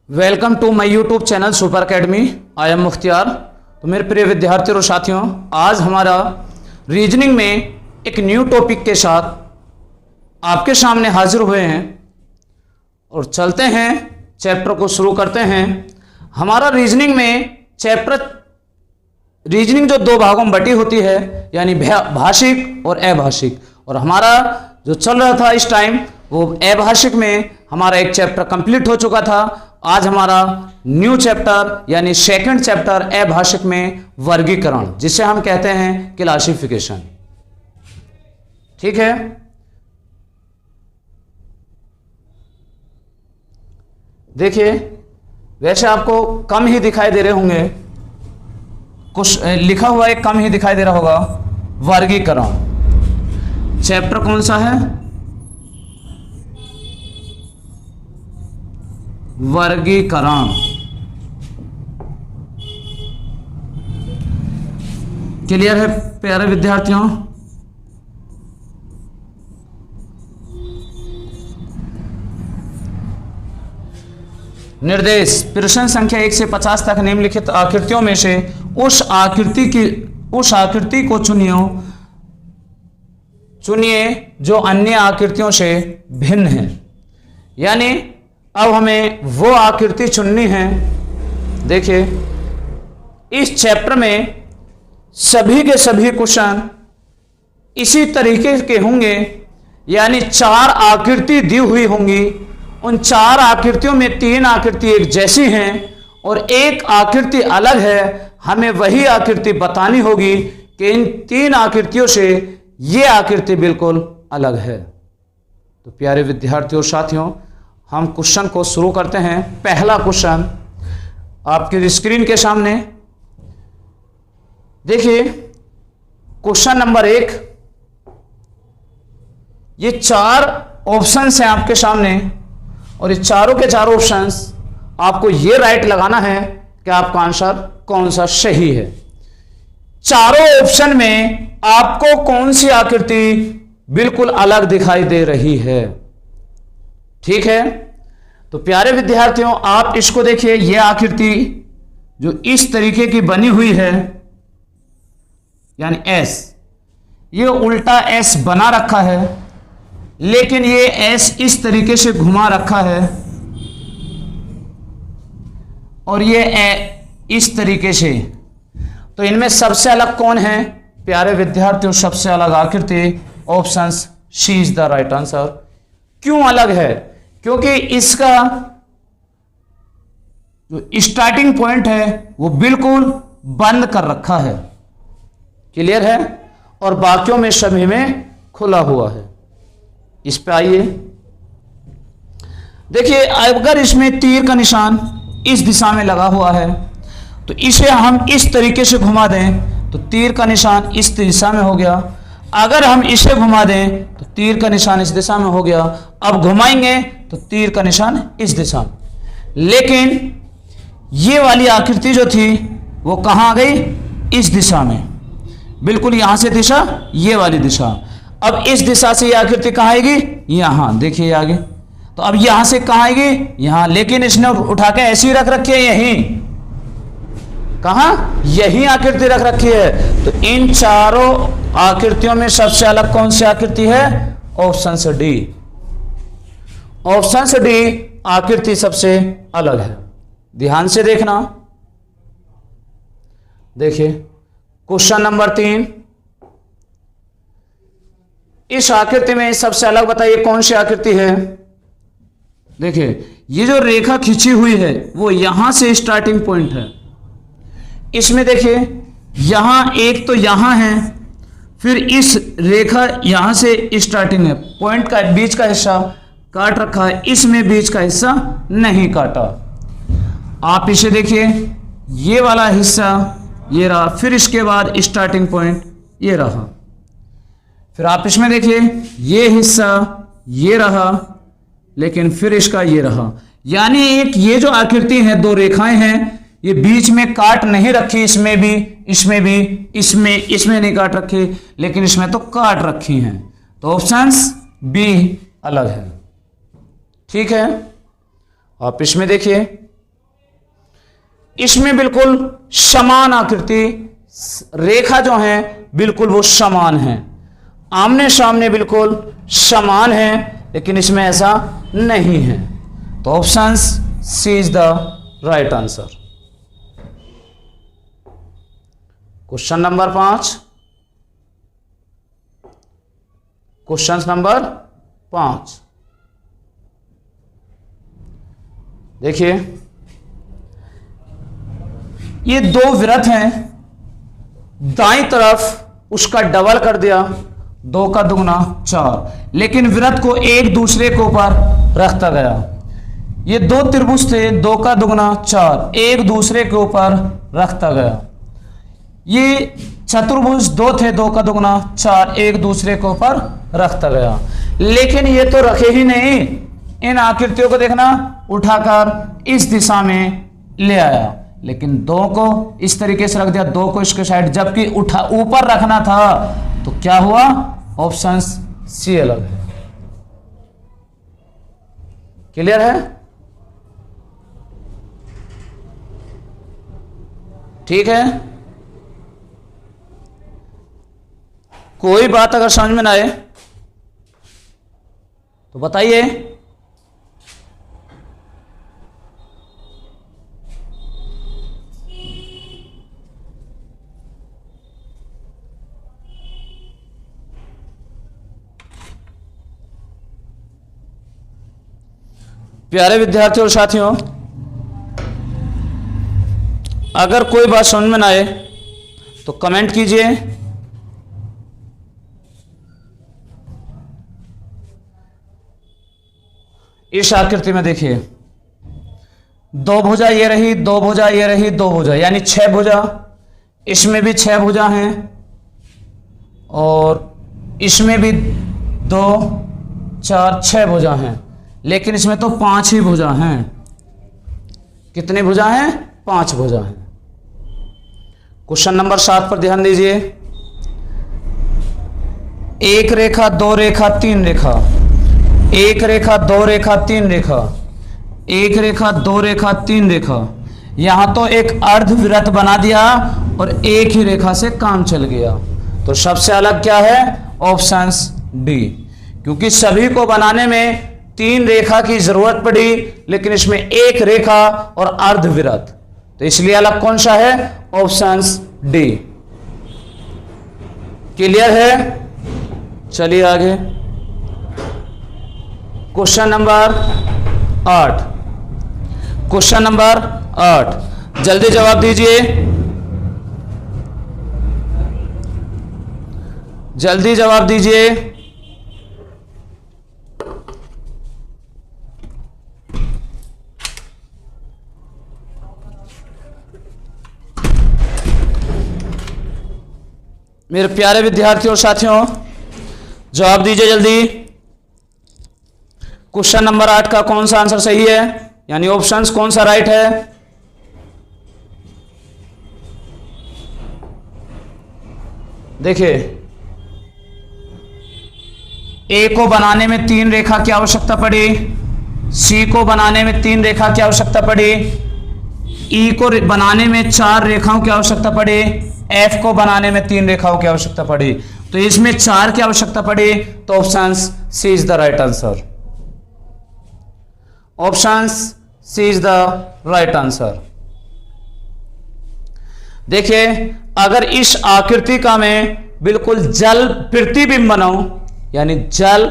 Welcome to my YouTube channel super academy. I am Mukhtiyar. तो मेरे प्रिय विद्यार्थियों और साथियों, आज हमारा रीजनिंग में एक न्यू टॉपिक के साथ आपके सामने हाजिर हुए हैं और चलते हैं, चैप्टर को शुरू करते हैं। हमारा रीजनिंग में रीजनिंग जो दो भागों में बटी होती है, यानी भाषिक और अभाषिक। और हमारा जो चल रहा था इस टाइम वो अभाषिक में हमारा एक चैप्टर कंप्लीट हो चुका था। आज हमारा न्यू चैप्टर यानी सेकंड चैप्टर अभाषिक में वर्गीकरण, जिसे हम कहते हैं क्लासिफिकेशन। ठीक है, देखिए वैसे आपको कम ही दिखाई दे रहे होंगे, कुछ लिखा हुआ है कम ही दिखाई दे रहा होगा। वर्गीकरण चैप्टर कौन सा है? वर्गीकरण। क्लियर है प्यारे विद्यार्थियों? निर्देश प्रश्न संख्या 1 से 50 तक निम्नलिखित आकृतियों में से उस आकृति को चुनिए जो अन्य आकृतियों से भिन्न है। यानी अब हमें वो आकृति चुननी है। देखिए इस चैप्टर में सभी के सभी क्वेश्चन इसी तरीके के होंगे, यानी 4 आकृति दी हुई होंगी। उन 4 आकृतियों में 3 आकृति एक जैसी हैं और एक आकृति अलग है। हमें वही आकृति बतानी होगी कि इन 3 आकृतियों से ये आकृति बिल्कुल अलग है। तो प्यारे विद्यार्थियों और साथियों, हम क्वेश्चन को शुरू करते हैं। पहला क्वेश्चन आपकी स्क्रीन के सामने देखिए। क्वेश्चन नंबर 1, ये 4 ऑप्शंस हैं आपके सामने और ये चारों के चारों ऑप्शंस आपको ये राइट लगाना है कि आपका आंसर कौन सा सही है। चारों ऑप्शन में आपको कौन सी आकृति बिल्कुल अलग दिखाई दे रही है। ठीक है, तो प्यारे विद्यार्थियों आप इसको देखिए। यह आकृति जो इस तरीके की बनी हुई है, यानी एस, ये उल्टा एस बना रखा है, लेकिन ये एस इस तरीके से घुमा रखा है और ये इस तरीके से। तो इनमें सबसे अलग कौन है प्यारे विद्यार्थियों? सबसे अलग आकृति option C is the right answer. क्यों अलग है? क्योंकि इसका जो स्टार्टिंग पॉइंट है वो बिल्कुल बंद कर रखा है। क्लियर है? और बाकियों में सभी में खुला हुआ है। इस पे आइए, देखिए अगर इसमें तीर का निशान इस दिशा में लगा हुआ है तो इसे हम इस तरीके से घुमा दें तो तीर का निशान इस दिशा में हो गया। अगर हम इसे घुमा दें तो तीर का निशान इस दिशा में हो गया। अब घुमाएंगे तो तीर का निशान इस दिशा में। लेकिन ये वाली आकृति जो थी वो कहां आ गई? इस दिशा में। बिल्कुल यहां से दिशा, ये वाली दिशा। अब इस दिशा से ये आकृति कहां आएगी? यहां। देखिए आगे, तो अब यहां से कहां आएगी? यहां। लेकिन इसने उठा के ऐसी रख रखी है, यहीं। कहां? यही आकृति रख रखी है। तो इन चारों आकृतियों में सबसे अलग कौन सी आकृति है? ऑप्शन से डी। ऑप्शन से डी आकृति सबसे अलग है। ध्यान से देखना। देखिए क्वेश्चन नंबर 3, इस आकृति में सबसे अलग बताइए कौन सी आकृति है। देखिए ये जो रेखा खींची हुई है वो यहां से स्टार्टिंग पॉइंट है। इसमें देखिए यहां एक तो यहां है, फिर इस रेखा यहां से स्टार्टिंग है। पॉइंट का बीच का हिस्सा काट रखा है, इसमें बीच का हिस्सा नहीं काटा। आप इसे देखिए, ये वाला हिस्सा ये रहा, फिर इसके बाद स्टार्टिंग पॉइंट ये रहा। फिर आप इसमें देखिए ये हिस्सा ये रहा, लेकिन फिर इसका ये रहा। यानी एक ये जो आकृति है, 2 रेखाएं हैं, ये बीच में काट नहीं रखी। इसमें भी, इसमें भी, इसमें नहीं काट रखी, लेकिन इसमें तो काट रखी हैं। तो ऑप्शंस बी अलग है। ठीक है, आप इसमें देखिए इसमें बिल्कुल समान आकृति, रेखा जो है बिल्कुल वो समान है, आमने सामने बिल्कुल समान है, लेकिन इसमें ऐसा नहीं है। तो option C is the right answer. Question number 5, question number 5 देखिए, ये दो वृत्त हैं, दाईं तरफ उसका डबल कर दिया, 2 का दुगना 4, लेकिन वृत्त को एक दूसरे के ऊपर रखता गया। ये दो त्रिभुज थे, 2 का दुगना 4, एक दूसरे के ऊपर रखता गया। ये चतुर्भुज 2 थे, 2 का दुगना 4, एक दूसरे के ऊपर रखता गया, लेकिन ये तो रखे ही नहीं। इन आकृतियों को देखना, उठाकर इस दिशा में ले आया, लेकिन 2 को इस तरीके से रख दिया, 2 को इसके साइड, जबकि उठा ऊपर रखना था। तो क्या हुआ? ऑप्शन सी अलग है। क्लियर है? ठीक है, कोई बात अगर समझ में ना आए तो बताइए। प्यारे विद्यार्थियों और साथियों, अगर कोई बात समझ में ना आए तो कमेंट कीजिए। इस आकृति में देखिए, 2 भुजा ये रही, 2 भुजा ये रही, 2 भुजा, यानी 6 भुजा। इसमें भी 6 भुजा हैं और इसमें भी 2 4 6 भुजा हैं, लेकिन इसमें तो 5 ही भुजा हैं। कितनी भुजा हैं? 5 भुजा हैं। क्वेश्चन नंबर 7 पर ध्यान दीजिए। 1 रेखा, 2 रेखा, 3 रेखा, 1 रेखा, 2 रेखा, 3 रेखा, 1 रेखा, 2 रेखा, 3 रेखा। यहां तो एक अर्धवृत्त बना दिया और एक ही रेखा से काम चल गया। तो सबसे अलग क्या है? ऑप्शन डी, क्योंकि सभी को बनाने में 3 रेखा की जरूरत पड़ी, लेकिन इसमें 1 रेखा और अर्धवृत्त, तो इसलिए अलग कौन सा है? Option D. क्लियर है? चलिए आगे। क्वेश्चन नंबर 8, क्वेश्चन नंबर 8, जल्दी जवाब दीजिए, जल्दी जवाब दीजिए। मेरे प्यारे विद्यार्थियों और साथियों, जवाब दीजिए जल्दी। क्वेश्चन नंबर 8 का कौन सा आंसर सही है, यानी ऑप्शंस कौन सा राइट है? देखिए, ए को बनाने में 3 रेखा की आवश्यकता पड़ी, सी को बनाने में 3 रेखा की आवश्यकता पड़ी, ई को बनाने में 4 रेखाओं की आवश्यकता पड़ी, एफ को बनाने में 3 रेखाओं की आवश्यकता पड़ी। तो इसमें 4 की आवश्यकता पड़ी, तो option C is the right answer. Option C is the right answer. देखिए, अगर इस आकृति का मैं बिल्कुल जल प्रतिबिंब बनाऊं, यानी जल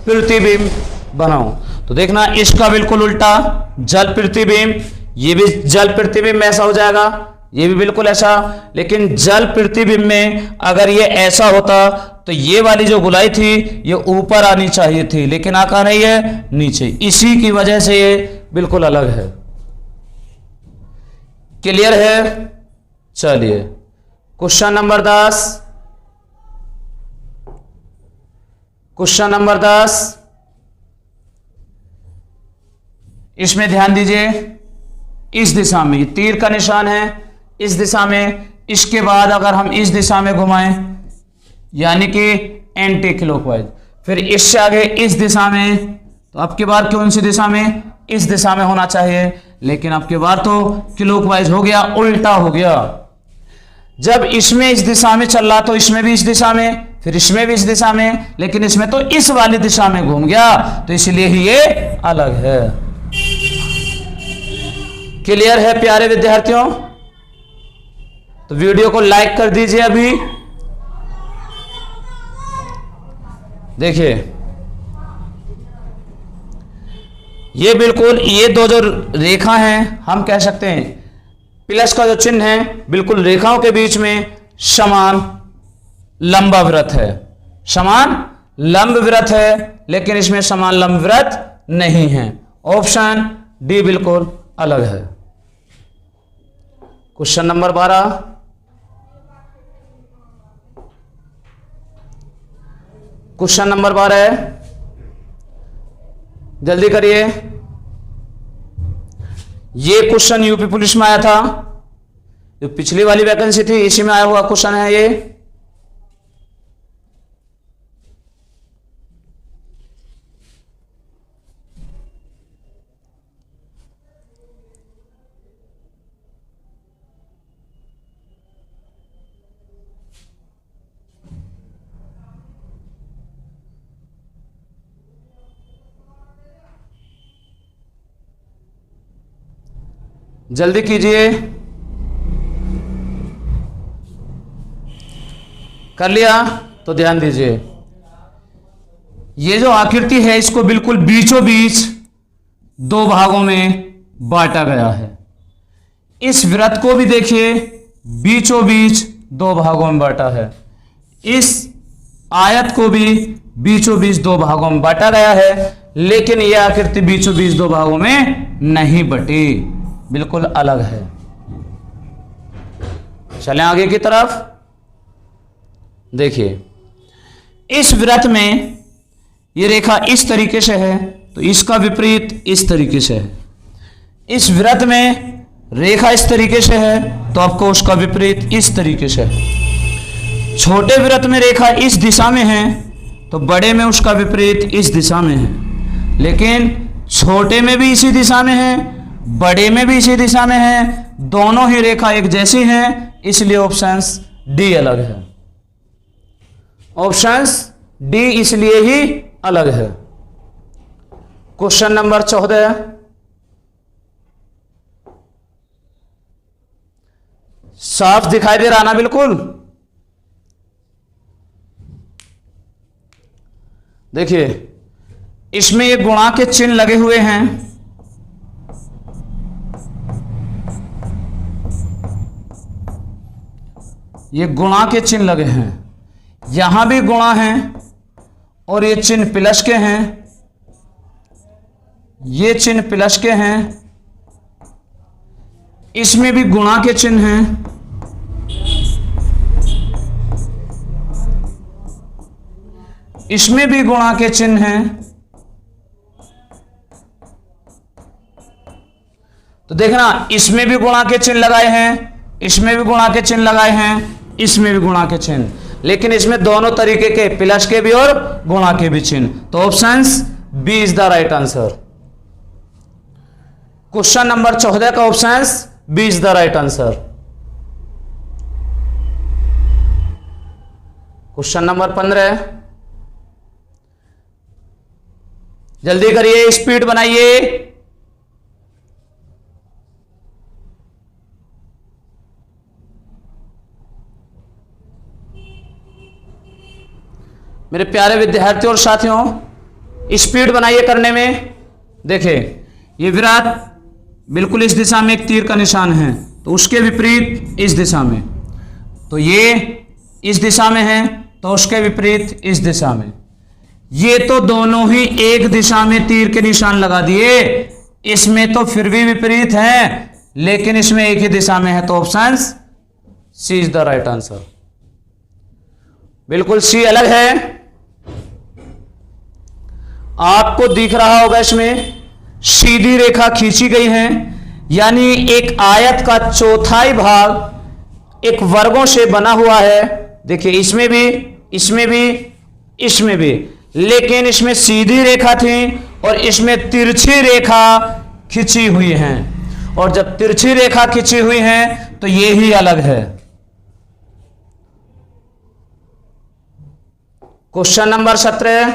प्रतिबिंब बनाऊं, तो देखना इसका बिल्कुल उल्टा जल प्रतिबिंब, ये भी जल प्रतिबिंब ऐसा हो जाएगा, ये भी बिल्कुल ऐसा। लेकिन जल प्रतिबिंब में अगर ये ऐसा होता तो ये वाली जो गोलाई थी ये ऊपर आनी चाहिए थी, लेकिन आ कहां रही है? नीचे। इसी की वजह से ये बिल्कुल अलग है। क्लियर है? चलिए, क्वेश्चन नंबर 10, क्वेश्चन नंबर 10, इसमें ध्यान दीजिए। इस दिशा में तीर का निशान है, इस दिशा में, इसके बाद अगर हम इस दिशा में घुमाएं, यानी कि एंटी क्लॉकवाइज, फिर इससे आगे इस दिशा में, तो अब की बार कौन सी दिशा में? इस दिशा में होना चाहिए, लेकिन अब की बार तो क्लॉकवाइज हो गया, उल्टा हो गया। जब इसमें इस दिशा में चल रहा तो इसमें भी इस दिशा में, फिर इसमें भी इस दिशा में, लेकिन इसमें तो इस वाली दिशा में घूम गया, तो इसलिए ही ये अलग है। क्लियर है प्यारे विद्यार्थियों? तो वीडियो को लाइक कर दीजिए अभी। देखिए ये बिल्कुल, ये दो जो रेखा हैं, हम कह सकते हैं प्लस का जो चिन्ह है बिल्कुल रेखाओं के बीच में समान लंबवृत्त है, समान लंबवृत्त है, लेकिन इसमें समान लंबवृत्त नहीं है। ऑप्शन डी बिल्कुल अलग है। क्वेश्चन नंबर 12, क्वेश्चन नंबर 12 है, जल्दी करिए। ये क्वेश्चन यूपी पुलिस में आया था, जो पिछली वाली वैकेंसी थी इसी में आया हुआ क्वेश्चन है ये। जल्दी कीजिए। कर लिया? तो ध्यान दीजिए, ये जो आकृति है इसको बिल्कुल बीचों बीच दो भागों में बांटा गया है। इस वृत्त को भी देखिए बीचों बीच दो भागों में बांटा है। इस आयत को भी बीचों बीच दो भागों में बांटा गया है, लेकिन यह आकृति बीचों बीच दो भागों में नहीं बटी, बिल्कुल अलग है। चलें आगे की तरफ। देखिए इस वृत्त में ये रेखा इस तरीके से है, तो इसका विपरीत इस तरीके से है। इस वृत्त में रेखा इस तरीके से है, तो आपको उसका विपरीत इस तरीके से है। छोटे वृत्त में रेखा इस दिशा में है, तो बड़े में उसका विपरीत इस दिशा में है। लेकिन छोटे में भी इसी दिशा में है, बड़े में भी इसी दिशा में है, दोनों ही रेखा एक जैसी हैं, इसलिए ऑप्शंस डी अलग है। ऑप्शंस डी इसलिए ही अलग है। क्वेश्चन नंबर 14, साफ दिखाई दे रहा ना? बिल्कुल। देखिए इसमें ये गुणा के चिन्ह लगे हुए हैं, ये गुणा के चिन्ह लगे हैं, यहां भी गुणा हैं और ये चिन्ह प्लस के हैं, ये चिन्ह प्लस के हैं, इसमें भी गुणा के चिन्ह हैं, इसमें भी गुणा के चिन्ह हैं। तो देखना इसमें भी गुणा के चिन्ह लगाए हैं, इसमें भी गुणा के चिन्ह लगाए हैं, इसमें भी गुणा के चिन्ह, लेकिन इसमें दोनों तरीके के प्लस के भी और गुणा के भी चिन्ह। तो options B is the right answer. Question number 14 का options B is the right answer. Question number 15, जल्दी करिए, स्पीड बनाइए। मेरे प्यारे विद्यार्थियों और साथियों, स्पीड बनाइए करने में। देखिए ये विराट बिल्कुल इस दिशा में एक तीर का निशान है, तो उसके विपरीत इस दिशा में, तो ये इस दिशा में है, तो उसके विपरीत इस दिशा में। ये तो दोनों ही एक दिशा में तीर के निशान लगा दिए, इसमें तो फिर भी विपरीत है, लेकिन इसमें एक ही दिशा में है, तो option C is the right answer. बिल्कुल सी अलग है। आपको दिख रहा होगा इसमें सीधी रेखा खींची गई है, यानी एक आयत का चौथाई भाग एक वर्गों से बना हुआ है। देखिए इसमें भी, इसमें भी, इसमें भी, लेकिन इसमें सीधी रेखा थी और इसमें तिरछी रेखा खींची हुई है। और जब तिरछी रेखा खींची हुई है तो ये ही अलग है। क्वेश्चन नंबर 17,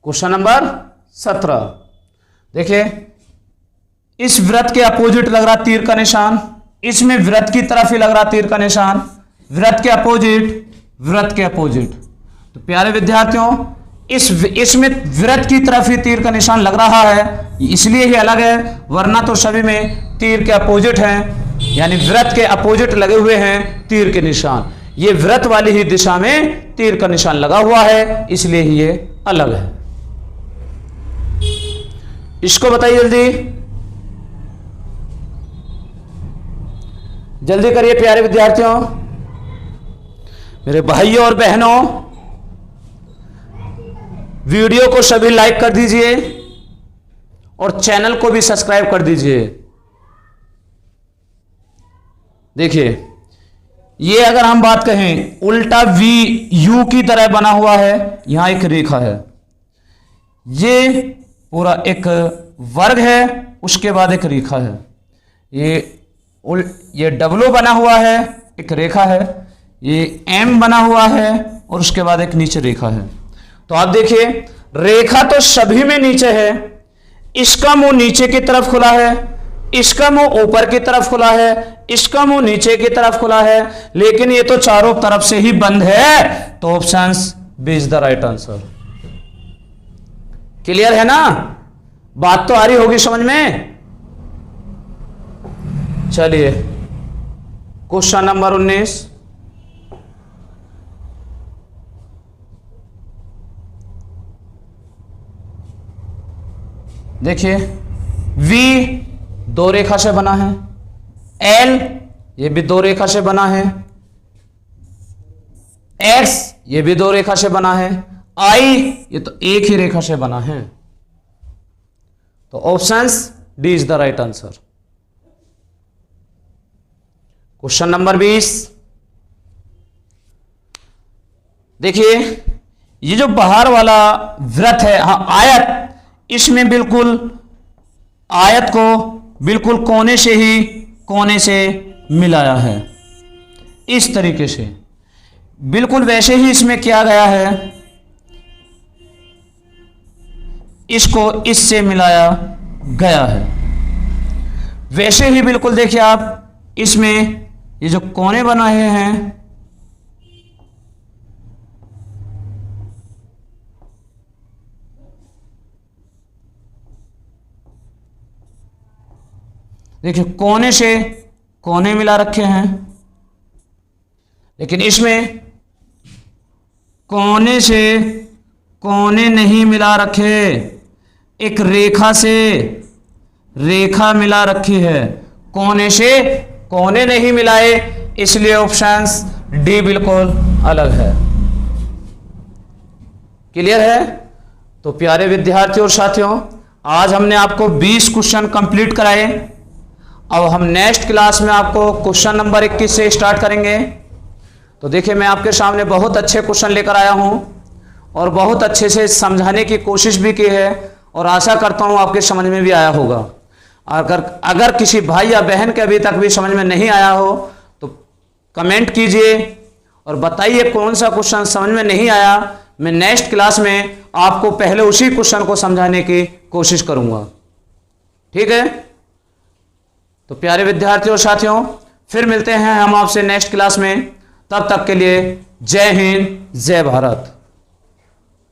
क्वेश्चन नंबर 17 देखिए, इस वृत्त के अपोजिट लग रहा तीर का निशान, इसमें वृत्त की तरफ ही लग रहा तीर का निशान, वृत्त के अपोजिट, वृत्त के अपोजिट। तो प्यारे विद्यार्थियों, इसमें वृत्त की तरफ ही तीर का निशान लग रहा है, इसलिए ही अलग है, वरना तो सभी में तीर के अपोजिट हैं, यानी वृत्त के अपोजिट लगे हुए हैं तीर के निशान। ये वृत्त वाली ही दिशा में तीर का निशान लगा हुआ है, इसलिए ही ये अलग है। इसको बताइए जल्दी, जल्दी करिए प्यारे विद्यार्थियों, मेरे भाइयों और बहनों, वीडियो को सभी लाइक कर दीजिए और चैनल को भी सब्सक्राइब कर दीजिए। देखिए, ये अगर हम बात कहें, उल्टा वी यू की तरह बना हुआ है, यहां एक रेखा है, ये पूरा एक वर्ग है, उसके बाद एक रेखा है, ये डब्लो बना हुआ है, एक रेखा है, ये एम बना हुआ है और उसके बाद एक नीचे रेखा है। तो आप देखिए, रेखा तो सभी में नीचे है, इसका मुंह नीचे की तरफ खुला है, इसका मुंह ऊपर की तरफ खुला है, इसका मुंह नीचे की तरफ खुला है, लेकिन ये तो चारों तरफ से ही बंद है। तो option B is the right answer. Clear है ना? बात तो आ रही होगी समझ में। चलिए, क्वेश्चन नंबर 19, देखिए, V दो रेखा से बना है, L ये भी दो रेखा से बना है, X ये भी दो रेखा से बना है, I ये तो एक ही रेखा से बना है। तो options D is the right answer. Question number 20, देखिए, ये जो बाहर वाला वृत्त है, हाँ आयत, इसमें बिल्कुल आयत को बिल्कुल कोने से मिलाया है, इस तरीके से, बिल्कुल वैसे ही इसमें किया गया है, इसको इससे मिलाया गया है। वैसे ही बिल्कुल देखिए आप, इसमें ये जो कोने बनाए हैं, देखिए कोने से कोने मिला रखे हैं, लेकिन इसमें कोने से कोने नहीं मिला रखे, एक रेखा से रेखा मिला रखी है, कोने से कोने नहीं मिलाए, इसलिए ऑप्शंस डी बिल्कुल अलग है। क्लियर है? तो प्यारे विद्यार्थियों और साथियों, आज हमने आपको 20 क्वेश्चन कंप्लीट कराए। अब हम नेक्स्ट क्लास में आपको क्वेश्चन नंबर 21 से स्टार्ट करेंगे। तो देखिए, मैं आपके सामने बहुत अच्छे क्वेश्चन लेकर आया हूं और बहुत अच्छे से समझाने की कोशिश भी की है, और आशा करता हूं आपके समझ में भी आया होगा। अगर किसी भाई या बहन के अभी तक भी समझ में नहीं आया हो तो कमेंट कीजिए और बताइए कौन सा क्वेश्चन समझ में नहीं आया। मैं नेक्स्ट क्लास में आपको पहले उसी क्वेश्चन को समझाने की कोशिश करूंगा। ठीक है? तो प्यारे विद्यार्थियों और साथियों, फिर मिलते हैं हम आपसे नेक्स्ट क्लास में। तब तक के लिए जय हिंद, जय भारत।